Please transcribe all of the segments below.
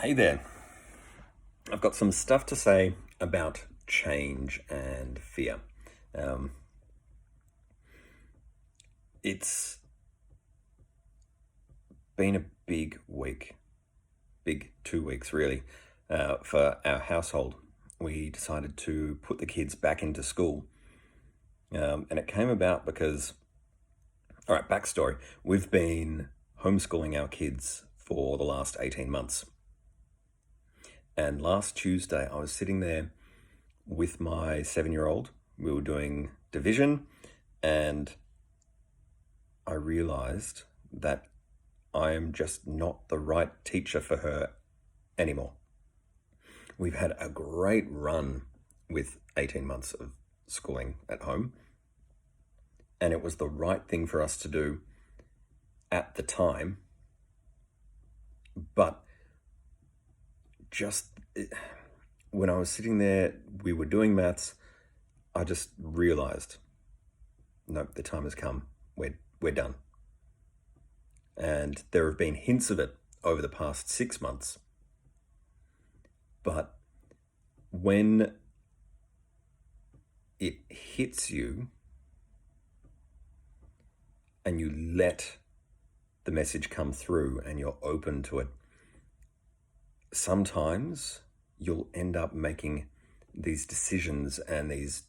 Hey there. I've got some stuff to say about change and fear. Um, it's been a big week, big 2 weeks really, for our household. We decided to put the kids back into school. And it came about because, all right, backstory. We've been homeschooling our kids for the last 18 months. And last Tuesday, I was sitting there with my 7-year-old. We were doing division, and I realized that I am just not the right teacher for her anymore. We've had a great run with 18 months of schooling at home, and it was the right thing for us to do at the time. But just when I was sitting there, we were doing maths, I just realized, no, the time has come. We're done. And there have been hints of it over the past 6 months. But when it hits you and you let the message come through and you're open to it, sometimes you'll end up making these decisions and these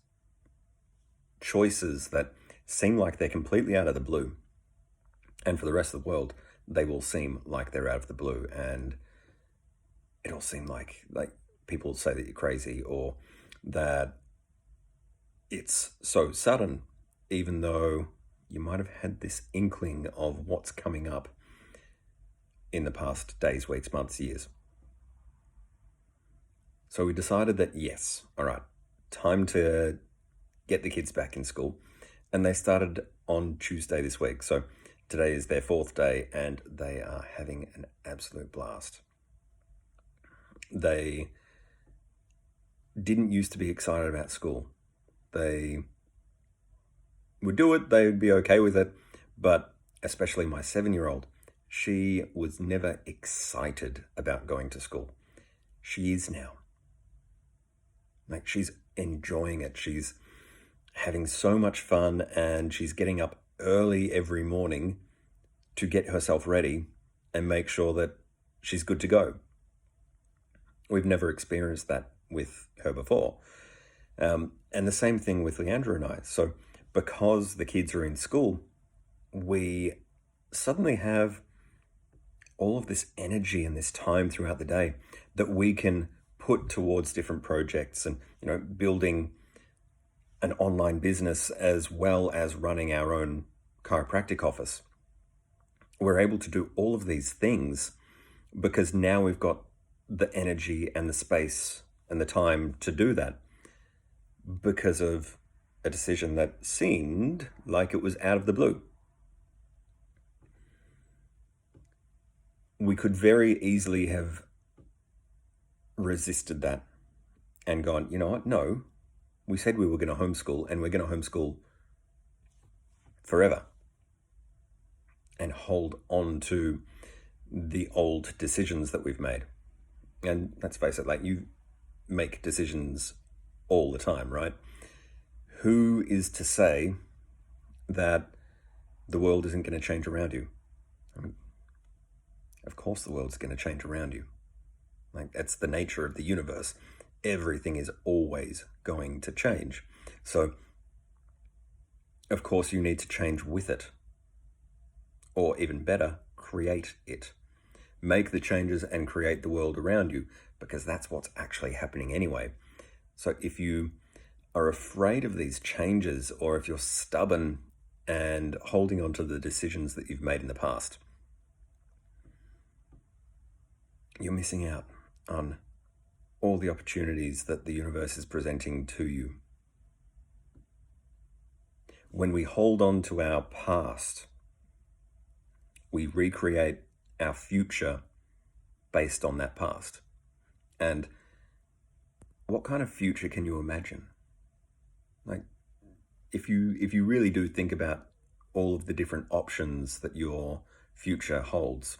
choices that seem like they're completely out of the blue. And for the rest of the world, they will seem like they're out of the blue. And it'll seem like people say that you're crazy or that it's so sudden, even though you might have had this inkling of what's coming up in the past days, weeks, months, years. So we decided that, yes, all right, time to get the kids back in school. And they started on Tuesday this week. So today is their 4th day and they are having an absolute blast. They didn't used to be excited about school. They would do it, they would be okay with it, but especially my 7-year-old, she was never excited about going to school. She is now. Like, she's enjoying it. She's having so much fun and she's getting up early every morning to get herself ready and make sure that she's good to go. We've never experienced that with her before. And the same thing with Leandra and I. So because the kids are in school, we suddenly have all of this energy and this time throughout the day that we can put towards different projects and, building an online business as well as running our own chiropractic office. We're able to do all of these things because now we've got the energy and the space and the time to do that because of a decision that seemed like it was out of the blue. We could very easily have resisted that and gone, you know what? No, we said we were going to homeschool and we're going to homeschool forever and hold on to the old decisions that we've made. And let's face it, you make decisions all the time, right? Who is to say that the world isn't going to change around you? Of course the world's going to change around you. That's the nature of the universe. Everything is always going to change. So, of course, you need to change with it. Or even better, create it. Make the changes and create the world around you, because that's what's actually happening anyway. So if you are afraid of these changes, or if you're stubborn and holding on to the decisions that you've made in the past, you're missing out on all the opportunities that the universe is presenting to you. When we hold on to our past, we recreate our future based on that past. And what kind of future can you imagine? If you really do think about all of the different options that your future holds,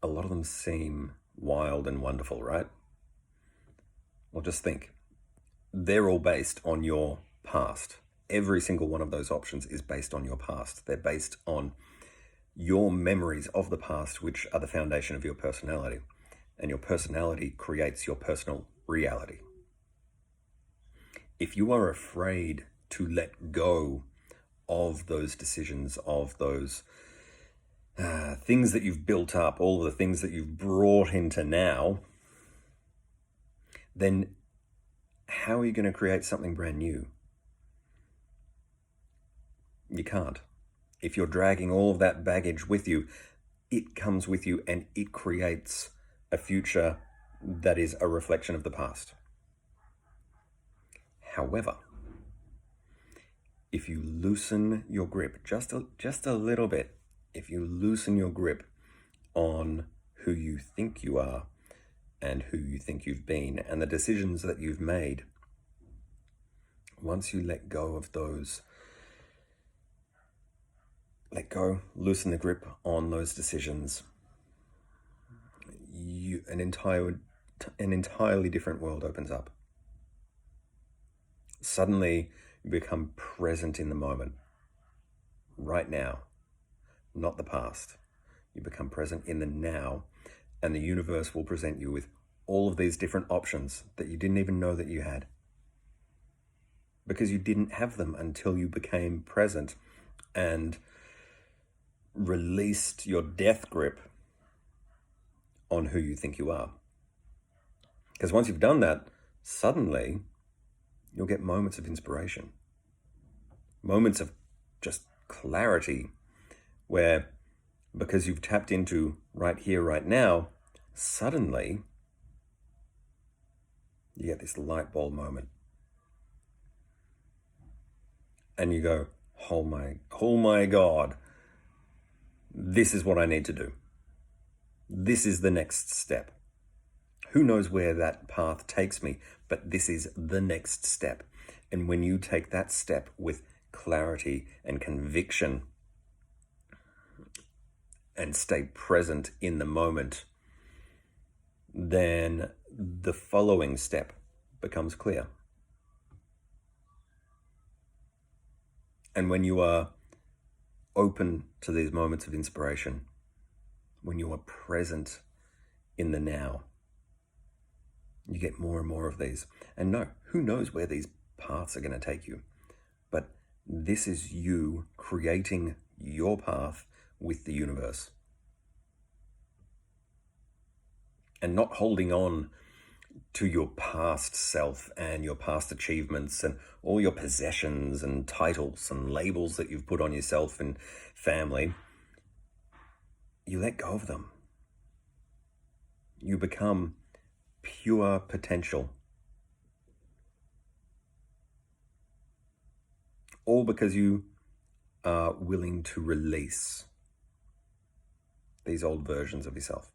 a lot of them seem wild and wonderful, right? Well, just think. They're all based on your past. Every single one of those options is based on your past. They're based on your memories of the past, which are the foundation of your personality. And your personality creates your personal reality. If you are afraid to let go of those decisions, of those things that you've built up, all of the things that you've brought into now, then how are you going to create something brand new? You can't. If you're dragging all of that baggage with you, it comes with you and it creates a future that is a reflection of the past. However, if you loosen your grip just a little bit, if you loosen your grip on who you think you are and who you think you've been and the decisions that you've made, once you let go of those, loosen the grip on those decisions, an entirely different world opens up. Suddenly, you become present in the moment, right now, not the past. You become present in the now, and the universe will present you with all of these different options that you didn't even know that you had, because you didn't have them until you became present and released your death grip on who you think you are. Because once you've done that, suddenly you'll get moments of inspiration, moments of just clarity, where because you've tapped into right here, right now, suddenly you get this light bulb moment. And you go, oh my God, this is what I need to do. This is the next step. Who knows where that path takes me, but this is the next step. And when you take that step with clarity and conviction and stay present in the moment, then the following step becomes clear. And when you are open to these moments of inspiration, when you are present in the now, you get more and more of these. And no, who knows where these paths are going to take you? But this is you creating your path with the universe. And not holding on to your past self and your past achievements and all your possessions and titles and labels that you've put on yourself and family. You let go of them. You become pure potential. All because you are willing to release these old versions of yourself.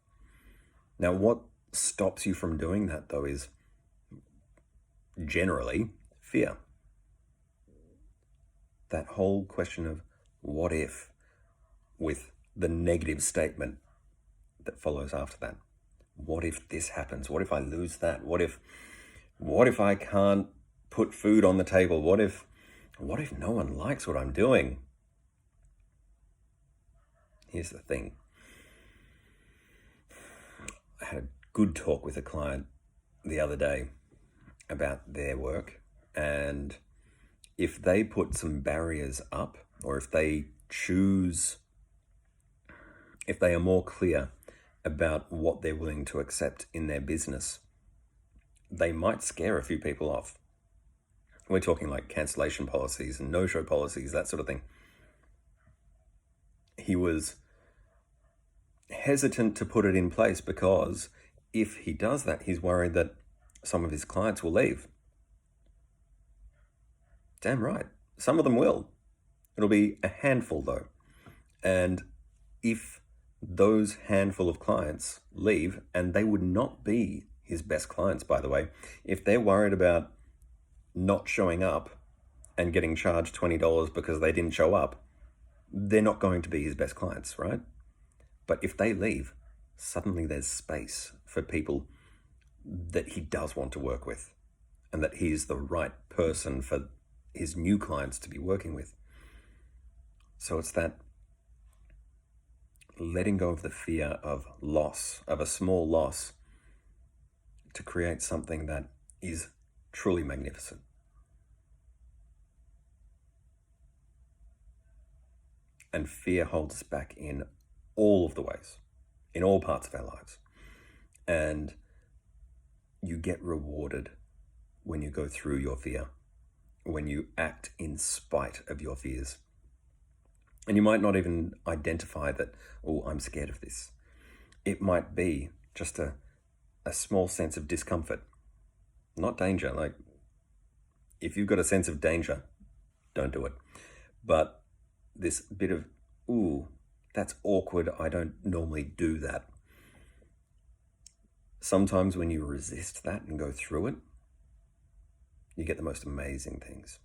Now, what stops you from doing that, though, is generally fear. That whole question of what if, with the negative statement that follows after that. What if this happens? What if I lose that? What if I can't put food on the table? What if no one likes what I'm doing? Here's the thing. I had a good talk with a client the other day about their work, and if they put some barriers up, or if they are more clear about what they're willing to accept in their business, they might scare a few people off. We're talking like cancellation policies and no-show policies, that sort of thing. He was hesitant to put it in place because if he does that, he's worried that some of his clients will leave. Damn right. Some of them will. It'll be a handful, though. And if those handful of clients leave, and they would not be his best clients, by the way, if they're worried about not showing up and getting charged $20 because they didn't show up, they're not going to be his best clients, right? But if they leave, suddenly there's space for people that he does want to work with, and that he's the right person for his new clients to be working with. So it's that letting go of the fear of loss, of a small loss, to create something that is truly magnificent. And fear holds us back in all of the ways, in all parts of our lives. And you get rewarded when you go through your fear, when you act in spite of your fears. And you might not even identify that, oh, I'm scared of this. It might be just a small sense of discomfort, not danger. Like, if you've got a sense of danger, don't do it. But this bit of, ooh, that's awkward, I don't normally do that. Sometimes when you resist that and go through it, you get the most amazing things.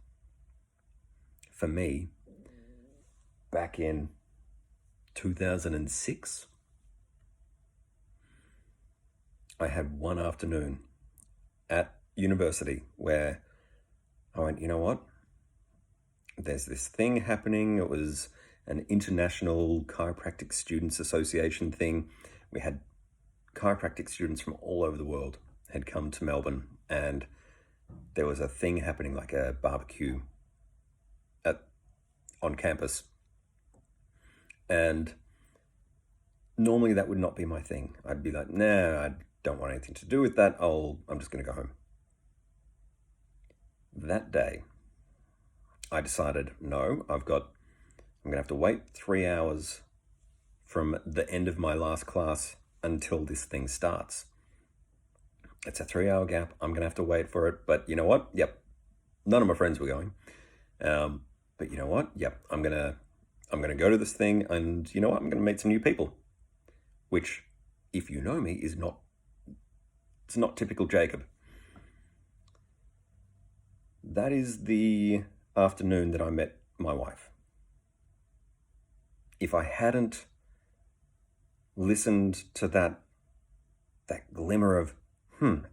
For me, back in 2006, I had one afternoon at university where I went, you know what? There's this thing happening. It was an international chiropractic students association thing. We had chiropractic students from all over the world had come to Melbourne, and there was a thing happening, like a barbecue on campus. And normally that would not be my thing. I'd be like, nah, I don't want anything to do with that. I'm just going to go home. That day, I decided, no, I'm going to have to wait 3 hours from the end of my last class until this thing starts. It's a 3-hour gap. I'm going to have to wait for it. But you know what? Yep. None of my friends were going. But you know what? Yep. I'm going to go to this thing, and you know what? I'm going to meet some new people, which, if you know me, it's not typical Jacob. That is the afternoon that I met my wife. If I hadn't listened to that glimmer of,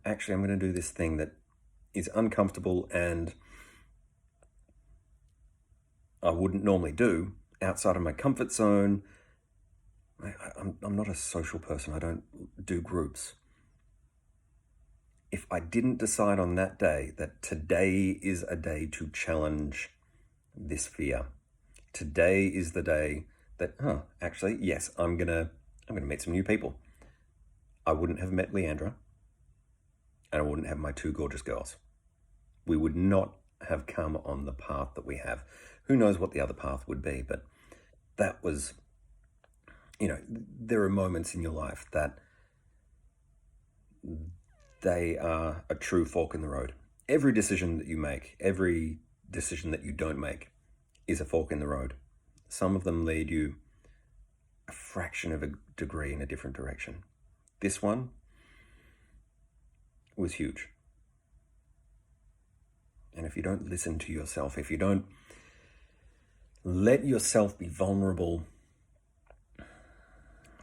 actually, I'm going to do this thing that is uncomfortable and I wouldn't normally do, outside of my comfort zone. I'm not a social person. I don't do groups. If I didn't decide on that day that today is a day to challenge this fear, today is the day that, actually, yes, I'm gonna meet some new people, I wouldn't have met Leandra, and I wouldn't have my 2 gorgeous girls. We would not have come on the path that we have. Who knows what the other path would be, but that was, there are moments in your life that they are a true fork in the road. Every decision that you make, every decision that you don't make is a fork in the road. Some of them lead you a fraction of a degree in a different direction. This one was huge. And if you don't listen to yourself, if you don't let yourself be vulnerable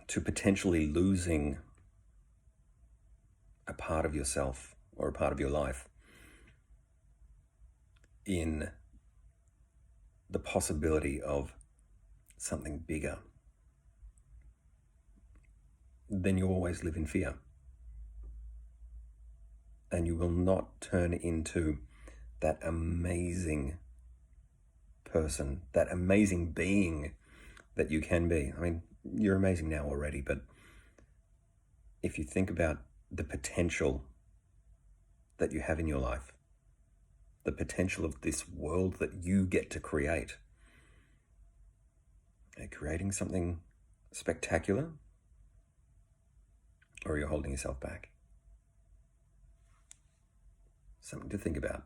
to potentially losing a part of yourself or a part of your life in the possibility of something bigger, then you always live in fear. And you will not turn into that amazing person, that amazing being that you can be. I mean, you're amazing now already, but if you think about the potential that you have in your life, the potential of this world that you get to create, are you creating something spectacular, or are you holding yourself back? Something to think about.